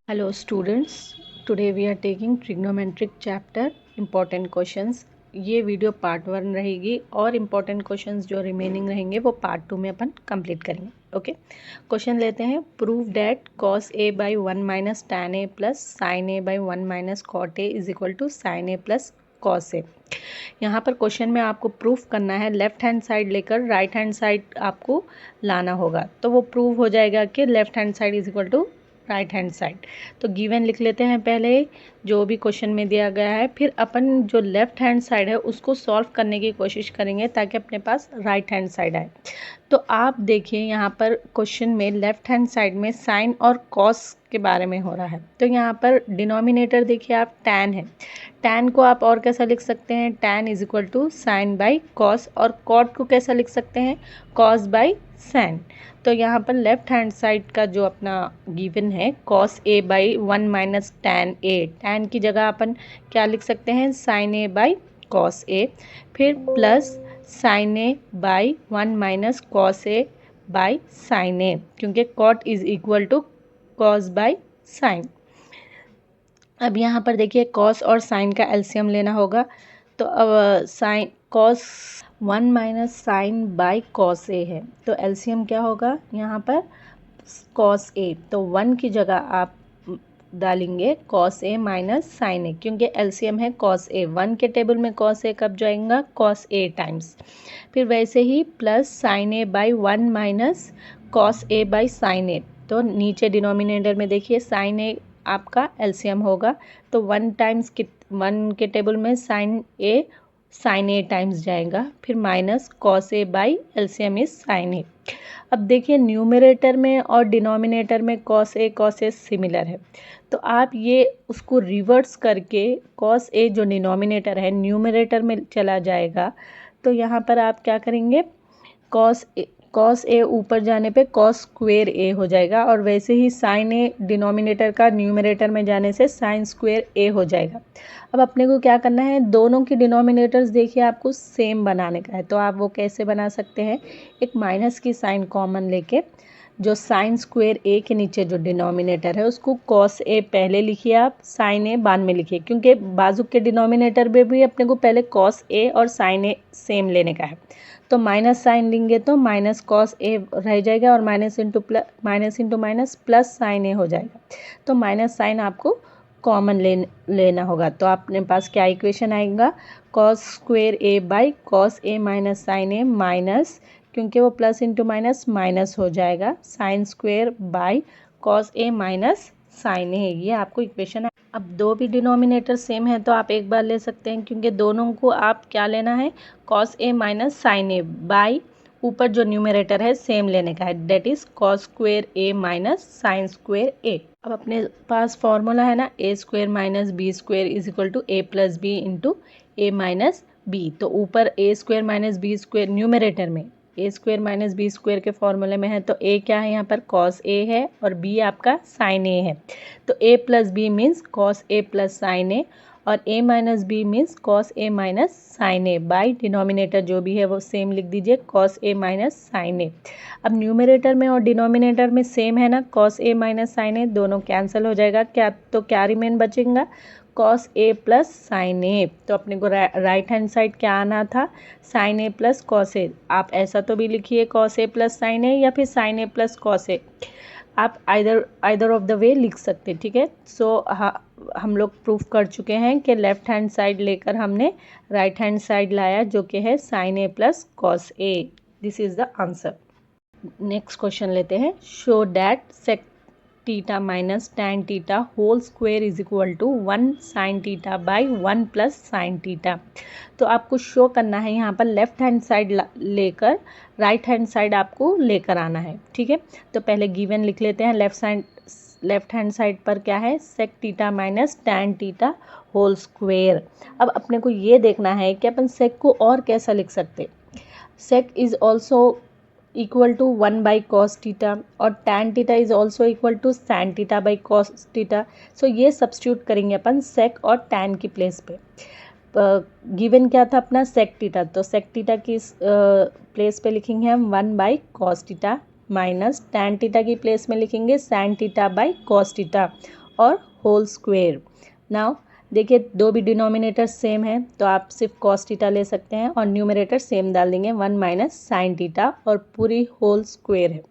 Hello students, today we are taking trigonometric chapter important questions। ये video part 1 रहेगी और important questions जो remaining रहेंगे वो पार्ट 2 में अपन कंप्लीट करेंगे। ओके, क्वेश्चन लेते हैं। Prove that cos a by 1 minus tan a plus sin a by 1 minus cot a is equal to sin a plus cos a। यहाँ पर क्वेश्चन में आपको प्रूफ करना है, लेफ्ट हैंड साइड लेकर राइट हैंड साइड आपको लाना होगा, तो वो प्रूव हो जाएगा कि left hand side is equal to right hand side. तो गिवन लिख लेते हैं पहले जो भी क्वेश्चन में दिया गया है, फिर अपन जो लेफ्ट हैंड साइड है उसको सॉल्व करने की कोशिश करेंगे ताकि अपने पास राइट हैंड साइड आए। तो आप देखिए यहाँ पर क्वेश्चन में लेफ्ट हैंड साइड में साइन और कॉस के बारे में हो रहा है। तो यहाँ पर डिनोमिनेटर देखिए आप टैन है, टैन को आप और कैसा लिख सकते हैं, tan is equal to sine by cos, और कॉट को कैसा लिख सकते हैं, कॉस बाई साइन। तो यहाँ पर लेफ्ट हैंड साइड का जो अपना गिवन है cos a by 1 minus tan a, tan की जगह अपन क्या लिख सकते हैं, sin a by cos a, फिर plus sin a by 1 minus cos a by sin a, क्योंकि cot is equal to cos by sin। अब यहाँ पर देखिए cos और sin का एलसीएम लेना होगा, तो अब sine cos 1 minus sine by cos A है, तो एलसीएम क्या होगा यहाँ पर cos a, तो 1 की जगह आप डालेंगे cos a minus sine a, क्योंकि एलसीएम है cos a, 1 के टेबल में cos a कब जाएगा, cos a टाइम्स। फिर वैसे ही plus sine a by 1 minus cos a by sine a, तो नीचे डिनोमिनेटर में देखिए साइन a आपका एलसीएम होगा, तो 1 टाइम्स 1 के टेबल में साइन a टाइम्स जाएगा, फिर minus cos A by LCM is sine ए। अब देखिए न्यूमरेटर में और डिनोमिनेटर में कॉस ए सिमिलर है, तो आप ये उसको रिवर्स करके कॉस ए जो डिनोमिनेटर है न्यूमरेटर में चला जाएगा, तो यहाँ पर आप क्या करेंगे, कॉस ए ऊपर जाने पे कॉस स्क्वेयर ए हो जाएगा, और वैसे ही साइन ए डिनोमिनेटर का न्यूमरेटर में जाने से साइन स्क्वेयर ए हो जाएगा। अब अपने को क्या करना है, दोनों की डिनोमिनेटर्स देखिए आपको सेम बनाने का है, तो आप वो कैसे बना सकते हैं, एक माइनस की साइन कॉमन लेके जो साइन स्क्वेयर ए के नीचे जो डिनोमिनेटर है उसको कॉस ए पहले लिखिए, आप साइन ए बाद में लिखिए, क्योंकि बाजू के डिनोमिनेटर में भी अपने को पहले कॉस ए और साइन ए सेम लेने का है। तो माइनस साइन लेंगे तो माइनस कॉस ए रह जाएगा, और minus into minus plus sine A हो जाएगा, तो माइनस साइन आपको कॉमन लेना होगा। तो अपने पास क्या इक्वेशन आएगा, cos square A by cos A minus sine A minus, क्योंकि वो प्लस इंटू माइनस माइनस हो जाएगा, sine square by cos A minus sine A, ये आपको इक्वेशन है। अब दो भी डिनोमिनेटर सेम है तो आप एक बार ले सकते हैं, क्योंकि दोनों को आप क्या लेना है, cos A minus sine A by ऊपर जो न्यूमरेटर है सेम लेने का है, that is cos square A minus sine square A. अब अपने पास फॉर्मूला है ना, A square minus B square is equal to A plus B into A minus B. तो ऊपर A square minus B square numerator में A square minus B square के फॉर्मूले में है, तो ए क्या है यहाँ पर, कॉस ए है, और बी आपका साइन ए है, तो a plus b means cos a plus sine a, और a minus b means cos A minus sine A, by denominator जो भी है वो सेम लिख दीजिए, कॉस ए माइनस साइन ए। अब न्यूमरेटर में और डिनोमिनेटर में सेम है ना, cos A minus sine a दोनों कैंसिल हो जाएगा, क्या तो क्या रिमेन बचेगा, cos a plus sine a. तो अपने को राइट हैंड साइड क्या आना था, साइन ए प्लस कॉस ए। आप ऐसा तो भी लिखिए कॉस ए प्लस साइन ए, या फिर साइन ए प्लस कॉस ए, आप आइदर ऑफ द वे लिख सकते हैं, ठीक है। सो हम लोग प्रूफ कर चुके हैं कि लेफ्ट हैंड साइड लेकर हमने राइट हैंड साइड लाया, जो कि है sine a plus cos a. This is the answer. Next question लेते हैं। Show that sec theta minus tan theta whole square is equal to 1 sine theta by 1 plus sine theta. तो आपको show करना है, यहाँ पर लेफ्ट हैंड साइड लेकर right hand side आपको लेकर आना है, ठीक है। तो पहले गिवन लिख लेते हैं, लेफ्ट हैंड साइड पर क्या है, sec theta minus tan theta whole square. अब अपने को ये देखना है कि अपन सेक को और कैसा लिख सकते, sec is also equal to 1 by cos theta, और tan theta is also equal to sin theta by cos theta. So ये सब्स्टिट्यूट करेंगे अपन सेक और टैन की प्लेस पे। गिवन क्या था अपना, सेक थीटा, तो सेक थीटा की प्लेस पे लिखेंगे हम 1 by cos theta, minus tan theta की प्लेस में लिखेंगे sine theta by cos theta, और होल स्क्वेयर। नाउ देखिए दो भी डिनोमिनेटर सेम है तो आप सिर्फ कॉस थीटा ले सकते हैं और न्यूमरेटर सेम डाल देंगे 1 माइनस साइन थीटा और पूरी होल स्क्वेयर है।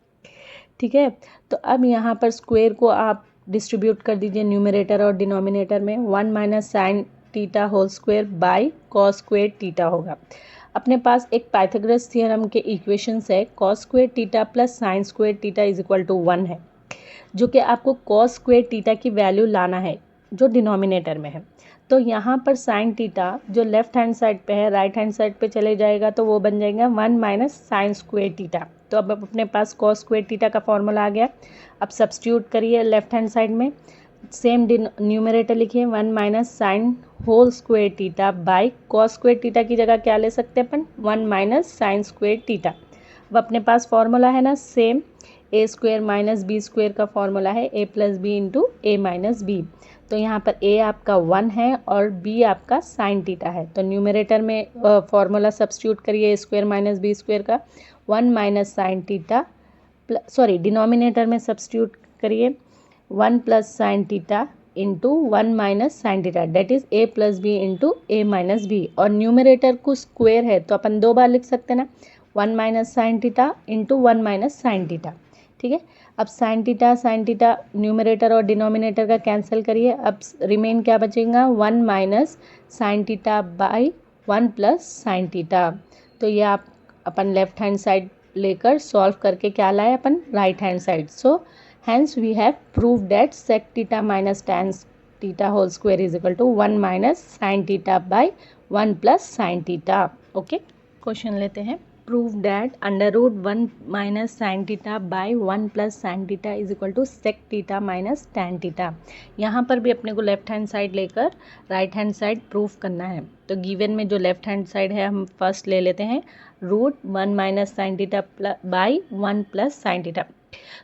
ठीक है, तो अब यहाँ पर स्क्वेयर को आप डिस्ट्रीब्यूट कर दीजिए न्यूमरेटर और डिनोमिनेटर में। 1 minus sine theta whole square by cos square theta होगा। अपने पास एक पाइथागोरस थ्योरम के इक्वेशंस है cos square theta plus sine square theta is equal to 1 है, जो कि आपको कॉस स्क्वेयर थीटा की वैल्यू लाना है जो डिनोमिनेटर में है। तो यहाँ पर साइन थीटा जो लेफ्ट हैंड साइड पे है राइट हैंड साइड पे चले जाएगा तो वो बन जाएगा 1 माइनस साइन स्क्वेयर थीटा। तो अब अपने पास कॉस स्क्वेयर थीटा का फॉर्मूला आ गया। अब सब्स्टिट्यूट करिए लेफ्ट हैंड साइड में, सेम न्यूमरेटर लिखिए 1 minus sine whole square theta by cos square theta की जगह क्या ले सकते हैं अपन 1 माइनस साइन स्क्वेयर थीटा। अब अपने पास फॉर्मूला है ना same, a square minus B square का फॉर्मूला है a plus B into A minus B. तो यहाँ पर ए आपका 1 है और बी आपका साइन थीटा है। तो न्यूमरेटर में फॉर्मूला सब्स्टिट्यूट करिए a square minus B square का 1 माइनस साइन थीटा डिनोमिनेटर में सब्स्टिट्यूट करिए 1 plus sine theta into 1 minus sine theta that is a plus B into A minus b. और numerator को square है तो अपन 2 बार लिख सकते हैं ना 1 minus sine theta into 1 minus sine theta. ठीक है, अब साइन थीटा न्यूमरेटर और डिनोमिनेटर का कैंसिल करिए। अब रिमेन क्या बचेगा 1 minus sine theta by 1 plus sine theta. तो ये आप अपन लेफ्ट हैंड साइड लेकर सॉल्व करके क्या लाए अपन right hand side. So hence we have proved that sec theta minus tan theta whole square is equal to 1 minus sin theta by 1 plus sin theta. Okay, question लेते हैं। prove that under root 1 minus sin theta by 1 plus sin theta is equal to sec theta minus tan theta। यहाँ पर भी अपने को left hand side लेकर right hand side proof करना है। तो गिवन में जो लेफ्ट हैंड साइड है हम फर्स्ट ले लेते हैं root 1 minus sine theta by 1 plus sine theta.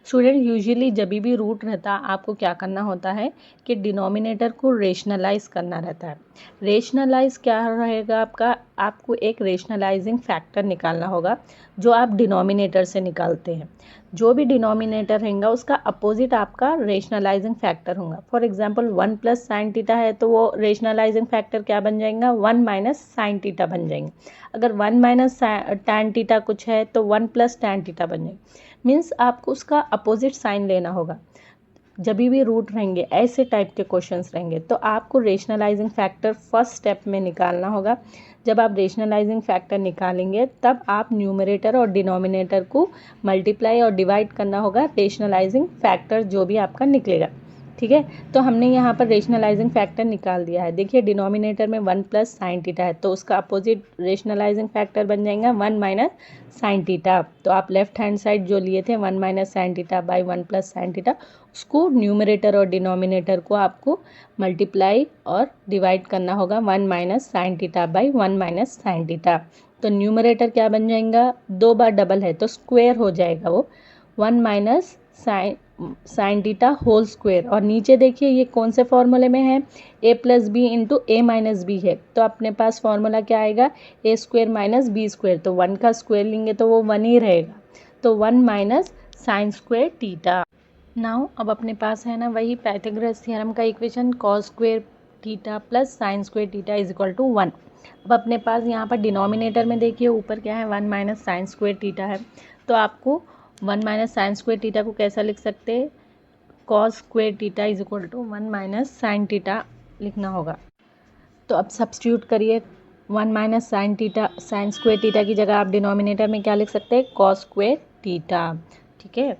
Student usually जब भी रूट रहता आपको क्या करना होता है कि डिनोमिनेटर को रेशनलाइज करना रहता है। रेशनलाइज क्या रहेगा आपका, आपको एक रेशनलाइजिंग फैक्टर निकालना होगा जो आप डिनोमिनेटर से निकालते हैं। जो भी डिनोमिनेटर रहेगा उसका अपोजिट आपका रेशनलाइजिंग फैक्टर होगा। For example 1 plus sine theta है तो वो रेशनलाइजिंग फैक्टर क्या बन जाएगा 1 माइनस साइन थीटा बन जाएंगे। अगर 1 माइनस टैन थीटा कुछ है तो 1 प्लस टैन थीटा बन जाएंगे। मीन्स आपको उसका अपोजिट साइन लेना होगा। जब भी रूट रहेंगे ऐसे टाइप के क्वेश्चंस रहेंगे तो आपको रेशनलाइजिंग फैक्टर फर्स्ट स्टेप में निकालना होगा। जब आप रेशनलाइजिंग फैक्टर निकालेंगे तब आप न्यूमरेटर और डिनोमिनेटर को मल्टीप्लाई और डिवाइड करना होगा रेशनलाइजिंग फैक्टर जो भी आपका निकलेगा। ठीक है, तो हमने यहाँ पर रेशनलाइजिंग फैक्टर निकाल दिया है। देखिए डिनोमिनेटर में 1 प्लस साइन थीटा है तो उसका अपोजिट रेशनलाइजिंग फैक्टर बन जाएगा 1 माइनस साइन थीटा। तो आप लेफ्ट हैंड साइड जो लिए थे 1 minus sine theta by 1 plus sine theta उसको न्यूमरेटर और डिनोमिनेटर को आपको मल्टीप्लाई और डिवाइड करना होगा 1 minus sine theta by 1 minus sine theta. तो न्यूमरेटर क्या बन जाएगा 2 बार डबल है तो स्क्वेयर हो जाएगा वो 1 minus sine theta whole square. और नीचे देखिए ये कौन से फॉर्मूले में है a plus B into A minus b है। तो अपने पास फॉर्मूला क्या आएगा a square minus B square. तो 1 का स्क्वेयर लेंगे तो वो 1 ही रहेगा। तो 1 minus sine square theta. Now अब अपने पास है ना वही पाइथागोरस थ्योरम का equation cos square theta plus sine square theta is equal to 1। अब अपने पास यहाँ पर डिनोमिनेटर में देखिए ऊपर क्या है 1 माइनस साइन स्क्वेयर थीटा है। तो आपको 1 माइनस साइन स्क्वेयर थीटा को कैसा लिख सकते हैं cos square theta is equal to 1 minus sine theta लिखना होगा। तो अब सब्स्टिट्यूट करिए 1 माइनस साइन स्क्वेयर थीटा की जगह आप डिनोमिनेटर में क्या लिख सकते हैं कॉस स्क्वेयर थीटा। ठीक है,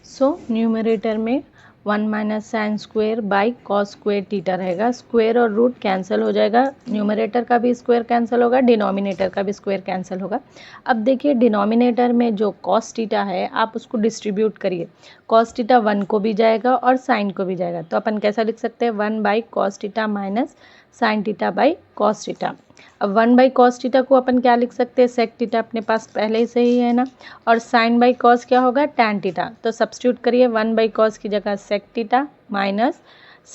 सो न्यूमरेटर में 1 minus sine square by cos square theta रहेगा। स्क्वेयर और रूट कैंसिल हो जाएगा, न्यूमरेटर का भी स्क्वेयर कैंसिल होगा, डिनोमिनेटर का भी स्क्वेयर कैंसिल होगा। अब देखिए डिनोमिनेटर में जो कॉस थीटा है आप उसको डिस्ट्रीब्यूट करिए। कॉस थीटा 1 को भी जाएगा और साइन को भी जाएगा। तो अपन कैसा लिख सकते हैं 1 by cos theta minus sine theta by cos theta. अब 1 बाई कॉस थीटा को अपन क्या लिख सकते हैं सेक थीटा अपने पास पहले से ही है ना, और साइन बाई कॉस क्या होगा टैन थीटा। तो सब्स्टिट्यूट करिए 1 बाई कॉस की जगह sec theta minus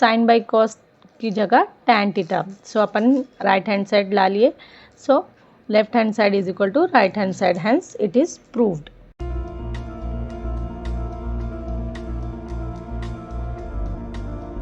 sine by cos की जगह टैन थीटा। सो अपन राइट हैंड साइड ला लिए। So left hand side is equal to right hand side, hence it is proved.